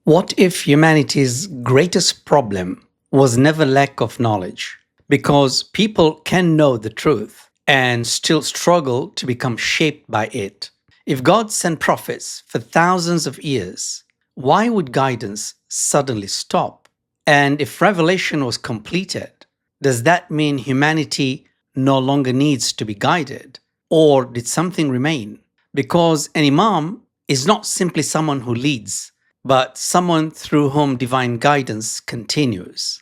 What if humanity's greatest problem was never lack of knowledge? Because people can know the truth and still struggle to become shaped by it. If God sent prophets for thousands of years, why would guidance suddenly stop? And if revelation was completed, does that mean humanity no longer needs to be guided? Or did something remain? Because an Imam is not simply someone who leads, but someone through whom divine guidance continues.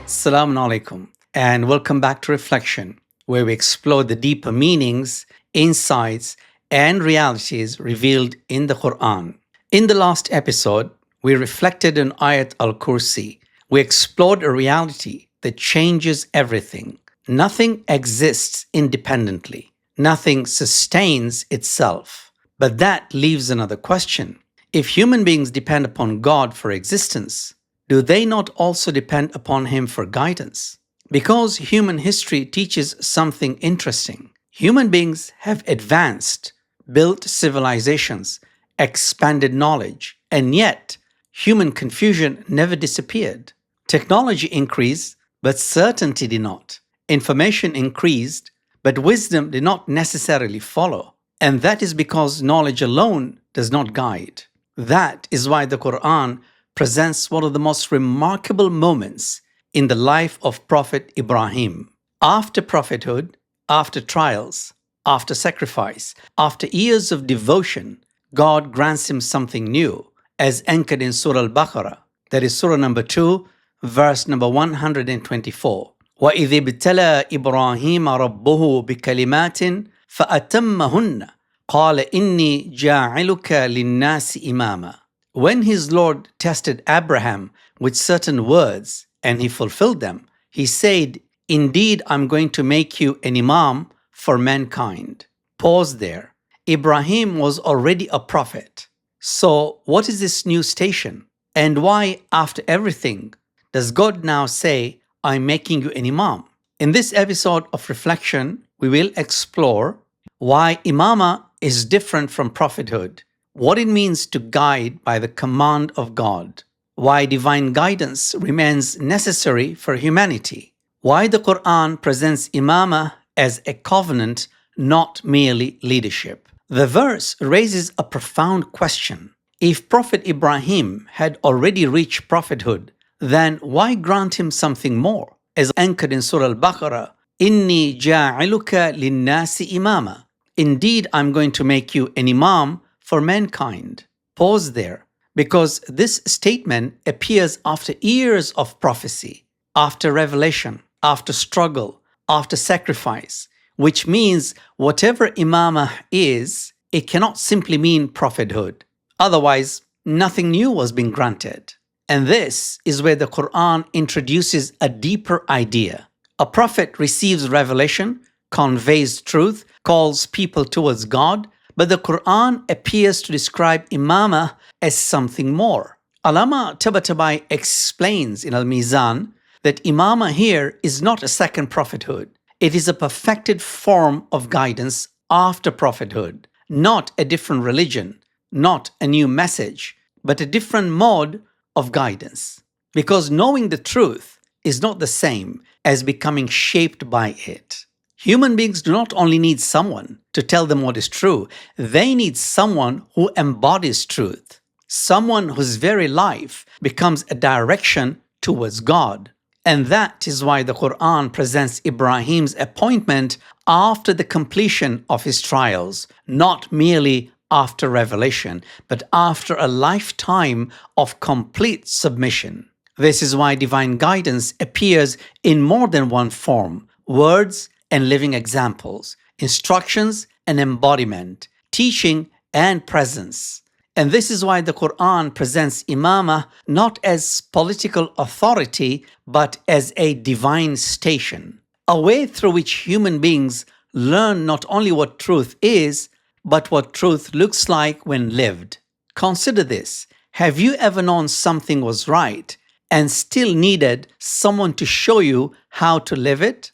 Assalamu alaikum, and welcome back to Reflection, where we explore the deeper meanings, insights, and realities revealed in the Qur'an. In the last episode, we reflected on Ayat al-Kursi. We explored a reality that changes everything. Nothing exists independently. Nothing sustains itself. But that leaves another question. If human beings depend upon God for existence, do they not also depend upon Him for guidance? Because human history teaches something interesting. Human beings have advanced, built civilizations, expanded knowledge, and yet human confusion never disappeared. Technology increased, but certainty did not. Information increased, but wisdom did not necessarily follow. And that is because knowledge alone does not guide. That is why the Qur'an presents one of the most remarkable moments in the life of Prophet Ibrāhīm. After prophethood, after trials, after sacrifice, after years of devotion, God grants him something new, as anchored in Surah al-Baqarah, that is Surah number 2, verse number 124. وَإِذِ ابْتَلَى إِبْرَاهِيمَ رَبُّهُ بِكَلِمَاتٍ فَأَتَمَّهُنَّ قَالَ إِنِّي جَاعِلُكَ لِلنَّاسِ إِمَامًا. When his Lord tested Abraham with certain words and he fulfilled them, he said, "Indeed, I'm going to make you an Imam for mankind." Pause there. Ibrahim was already a prophet. So, what is this new station? And why, after everything, does God now say, "I'm making you an Imam"? In this episode of Reflection, we will explore why Imāmah is different from prophethood, what it means to guide by the command of God, why divine guidance remains necessary for humanity, why the Qur'an presents Imāmah as a covenant, not merely leadership. The verse raises a profound question. If Prophet Ibrāhīm had already reached prophethood, then why grant him something more? As anchored in Surah al-Baqarah, "Inni jā'iluka linnāsi imāma." Indeed, I'm going to make you an Imam for mankind. Pause there, because this statement appears after years of prophecy, after revelation, after struggle, after sacrifice, which means whatever Imāmah is, it cannot simply mean prophethood. Otherwise, nothing new was being granted. And this is where the Qur'an introduces a deeper idea. A prophet receives revelation, conveys truth, calls people towards God, but the Qur'an appears to describe Imāmah as something more. ʿAllāmah Ṭabāṭabāʻī explains in al-Mīzān that Imāmah here is not a second prophethood. It is a perfected form of guidance after prophethood, not a different religion, not a new message, but a different mode of guidance. Because knowing the truth is not the same as becoming shaped by it. Human beings do not only need someone to tell them what is true, they need someone who embodies truth, someone whose very life becomes a direction towards God. And that is why the Qur'an presents Ibrahim's appointment after the completion of his trials, not merely after revelation, but after a lifetime of complete submission. This is why divine guidance appears in more than one form: words and living examples, instructions and embodiment, teaching and presence. And this is why the Qur'an presents Imāmah not as political authority, but as a divine station, a way through which human beings learn not only what truth is, but what truth looks like when lived. Consider this. Have you ever known something was right and still needed someone to show you how to live it?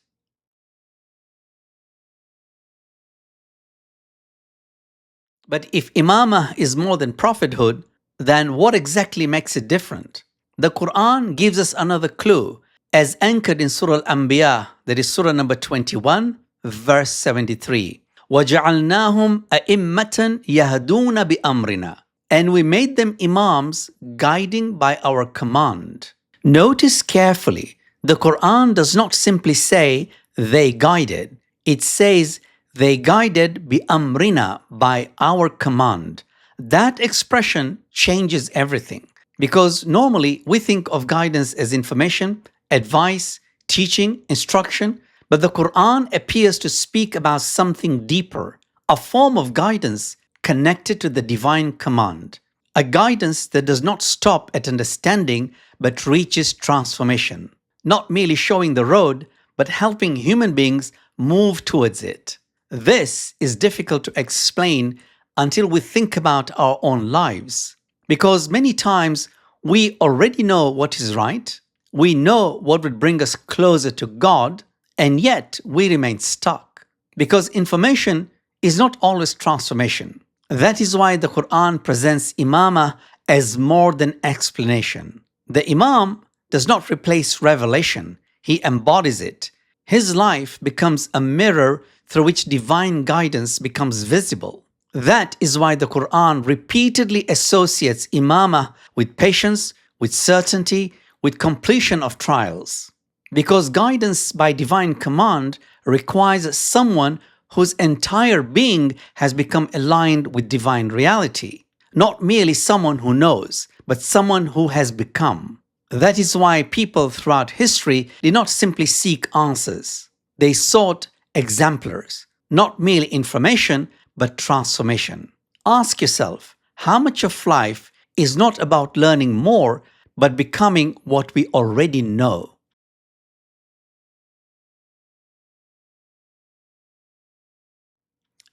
But if Imāmah is more than prophethood, then what exactly makes it different? The Qur'an gives us another clue, as anchored in Surah Al-Anbiya, that is Surah number 21, verse 73. وَجَعَلْنَاهُمْ أَئِمَّةً يَهْدُونَ بِأَمْرِنَا. And we made them imams, guiding by our command. Notice carefully, the Qur'an does not simply say they guided. It says they guided bi-amrina, by our command. That expression changes everything, because normally we think of guidance as information, advice, teaching, instruction, but the Quran appears to speak about something deeper, a form of guidance connected to the divine command, a guidance that does not stop at understanding but reaches transformation, not merely showing the road, but helping human beings move towards it. This is difficult to explain until we think about our own lives, because many times we already know what is right, we know what would bring us closer to God, and yet we remain stuck, because information is not always transformation. That is why the Quran presents Imāmah as more than explanation. The Imam does not replace revelation, he embodies it. His life becomes a mirror through which divine guidance becomes visible. That is why the Quran repeatedly associates Imāmah with patience, with certainty, with completion of trials. Because guidance by divine command requires someone whose entire being has become aligned with divine reality. Not merely someone who knows, but someone who has become. That is why people throughout history did not simply seek answers. They sought exemplars, not merely information, but transformation. Ask yourself, how much of life is not about learning more, but becoming what we already know?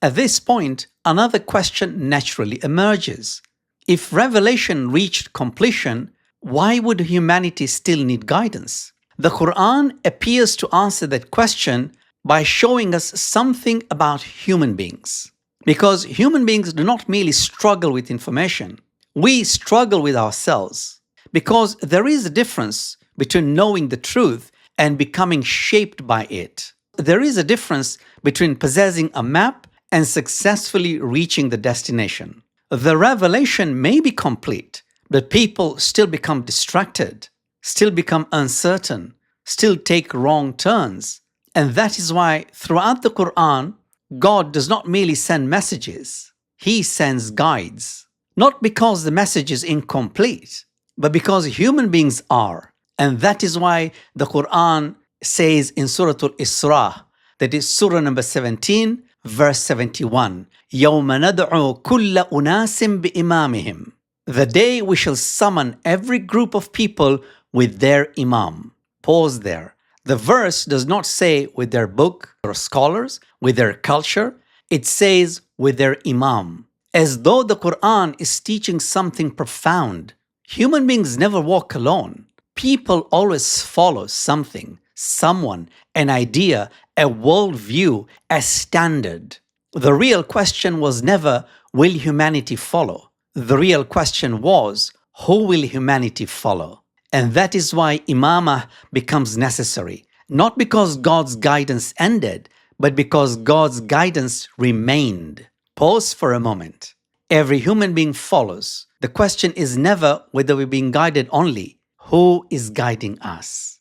At this point, another question naturally emerges. If revelation reached completion, why would humanity still need guidance? The Quran appears to answer that question by showing us something about human beings. Because human beings do not merely struggle with information, we struggle with ourselves. Because there is a difference between knowing the truth and becoming shaped by it. There is a difference between possessing a map and successfully reaching the destination. The revelation may be complete, but people still become distracted, still become uncertain, still take wrong turns. And that is why throughout the Quran, God does not merely send messages, He sends guides. Not because the message is incomplete, but because human beings are. And that is why the Quran says in Surah Al-Isra, that is Surah number 17, verse 71, يَوْمَ نَدْعُو كُلَّ أُنَاسٍ بِإِمَامِهِمْ. The day we shall summon every group of people with their Imam. Pause there. The verse does not say with their book or scholars, with their culture. It says with their Imam. As though the Quran is teaching something profound. Human beings never walk alone. People always follow something, someone, an idea, a worldview, a standard. The real question was never, will humanity follow? The real question was, who will humanity follow? And that is why Imāmah becomes necessary, not because God's guidance ended, but because God's guidance remained. Pause for a moment. Every human being follows. The question is never whether we're being guided only. Who is guiding us?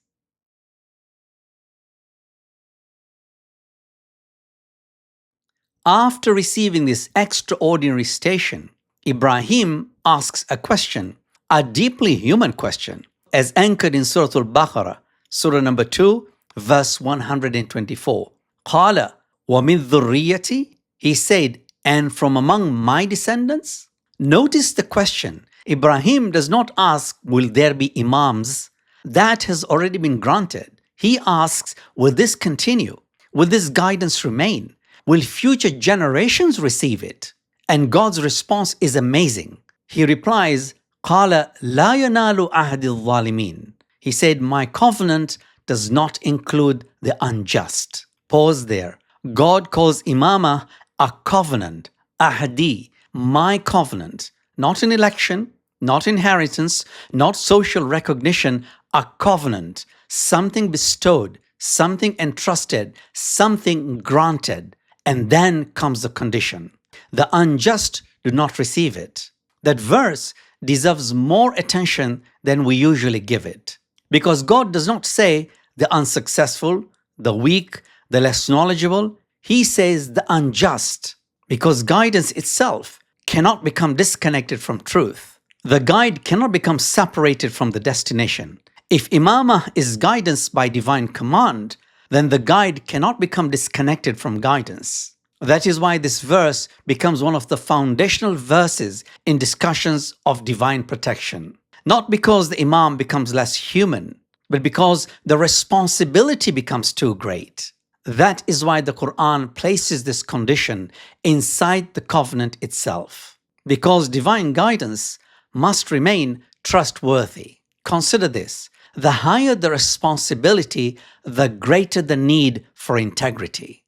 After receiving this extraordinary station, Ibrahim asks a question, a deeply human question, as anchored in Surah Al-Baqarah, Surah number 2, verse 124. قَالَ وَمِن ذُرِّيَّتِي. He said, and from among my descendants? Notice the question. Ibrahim does not ask, will there be imams? That has already been granted. He asks, will this continue? Will this guidance remain? Will future generations receive it? And God's response is amazing. He replies, قَالَ لَا يَنَالُ عَهْدِ الظَّالِمِينَ. He said, my covenant does not include the unjust. Pause there. God calls Imāmah a covenant, ahdi, my covenant, not an election, not inheritance, not social recognition, a covenant, something bestowed, something entrusted, something granted. And then comes the condition. The unjust do not receive it. That verse deserves more attention than we usually give it. Because God does not say the unsuccessful, the weak, the less knowledgeable. He says the unjust. Because guidance itself cannot become disconnected from truth. The guide cannot become separated from the destination. If Imāmah is guidance by divine command, then the guide cannot become disconnected from guidance. That is why this verse becomes one of the foundational verses in discussions of divine protection. Not because the Imam becomes less human, but because the responsibility becomes too great. That is why the Qur'an places this condition inside the covenant itself. Because divine guidance must remain trustworthy. Consider this. The higher the responsibility, the greater the need for integrity.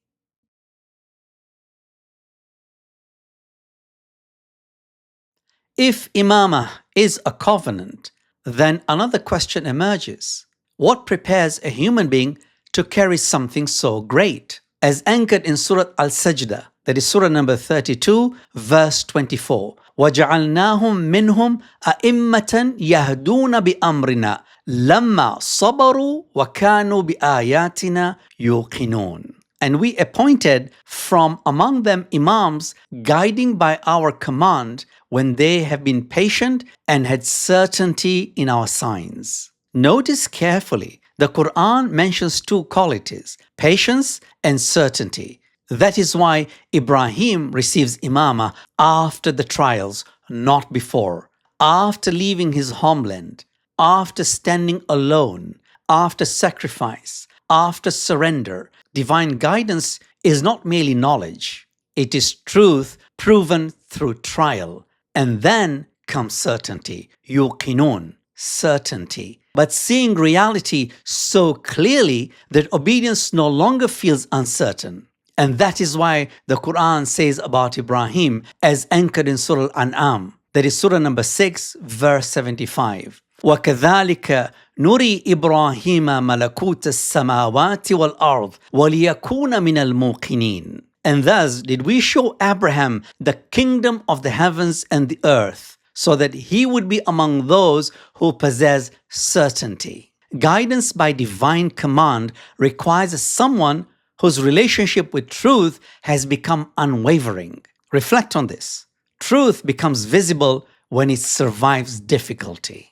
If Imāmah is a covenant, then another question emerges. What prepares a human being to carry something so great? As anchored in Surah Al-Sajdah, that is Surah number 32, verse 24. وَجَعَلْنَاهُمْ مِنْهُمْ أَئِمَّةً يَهْدُونَ بِأَمْرِنَا لَمَّا صَبَرُوا وَكَانُوا بِآيَاتِنَا يُوقِنُونَ. And we appointed from among them imams guiding by our command when they have been patient and had certainty in our signs. Notice carefully, the Qur'an mentions two qualities, patience and certainty. That is why Ibrāhīm receives Imāmah after the trials, not before, after leaving his homeland, after standing alone, after sacrifice, after surrender. Divine guidance is not merely knowledge. It is truth proven through trial. And then comes certainty, yuqinun, certainty. But seeing reality so clearly that obedience no longer feels uncertain. And that is why the Qur'an says about Ibrāhīm as anchored in Surah Al-An'am, that is Surah number 6, verse 75. وَكَذَلِكَ نُرِي إِبْرَاهِيمَ مَلَكُوتَ السَّمَاوَاتِ وَالْأَرْضِ وَلِيَكُونَ مِنَ الْمُوقِنِينَ. And thus did we show Abraham the kingdom of the heavens and the earth, so that he would be among those who possess certainty. Guidance by divine command requires someone whose relationship with truth has become unwavering. Reflect on this. Truth becomes visible when it survives difficulty.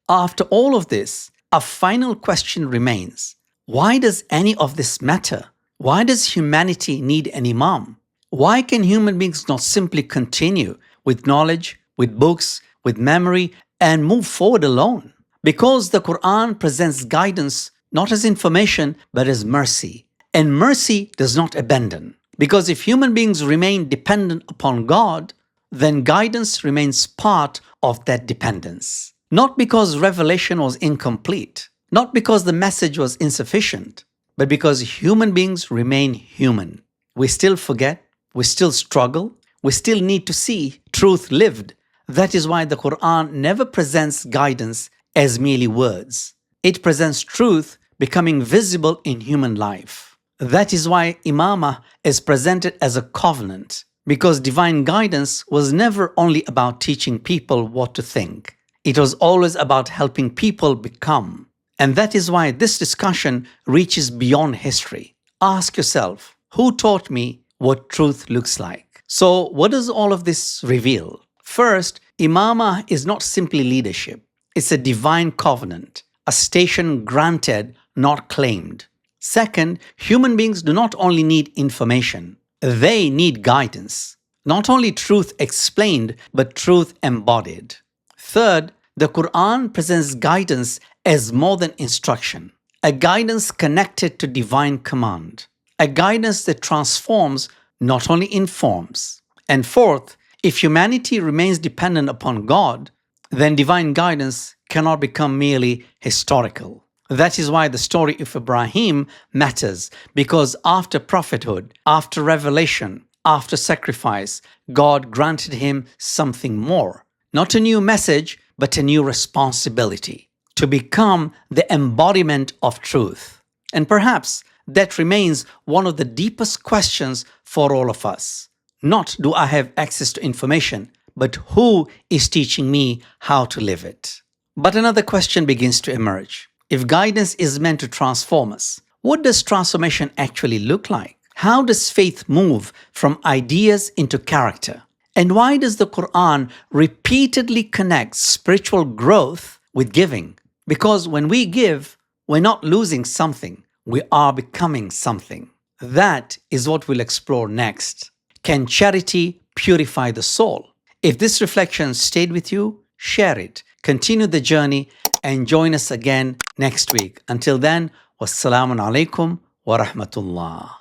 After all of this, a final question remains. Why does any of this matter? Why does humanity need an Imam? Why can human beings not simply continue with knowledge, with books, with memory, and move forward alone? Because the Qur'an presents guidance not as information, but as mercy. And mercy does not abandon. Because if human beings remain dependent upon God, then guidance remains part of that dependence. Not because revelation was incomplete, not because the message was insufficient, but because human beings remain human. We still forget, we still struggle, we still need to see truth lived. That is why the Qur'an never presents guidance as merely words. It presents truth becoming visible in human life. That is why Imāmah is presented as a covenant, because divine guidance was never only about teaching people what to think. It was always about helping people become. And that is why this discussion reaches beyond history. Ask yourself, who taught me what truth looks like? So what does all of this reveal? First, Imāmah is not simply leadership. It's a divine covenant, a station granted, not claimed. Second, human beings do not only need information, they need guidance. Not only truth explained, but truth embodied. Third, the Qur'an presents guidance as more than instruction, a guidance connected to divine command, a guidance that transforms, not only informs. And fourth, if humanity remains dependent upon God, then divine guidance cannot become merely historical. That is why the story of Ibrāhīm matters, because after prophethood, after revelation, after sacrifice, God granted him something more. Not a new message, but a new responsibility to become the embodiment of truth. And perhaps that remains one of the deepest questions for all of us. Not do I have access to information, but who is teaching me how to live it? But another question begins to emerge. If guidance is meant to transform us, what does transformation actually look like? How does faith move from ideas into character? And why does the Qur'an repeatedly connect spiritual growth with giving? Because when we give, we're not losing something, we are becoming something. That is what we'll explore next. Can charity purify the soul? If this reflection stayed with you, share it, continue the journey, and join us again next week. Until then, wassalamu alaikum wa rahmatullah.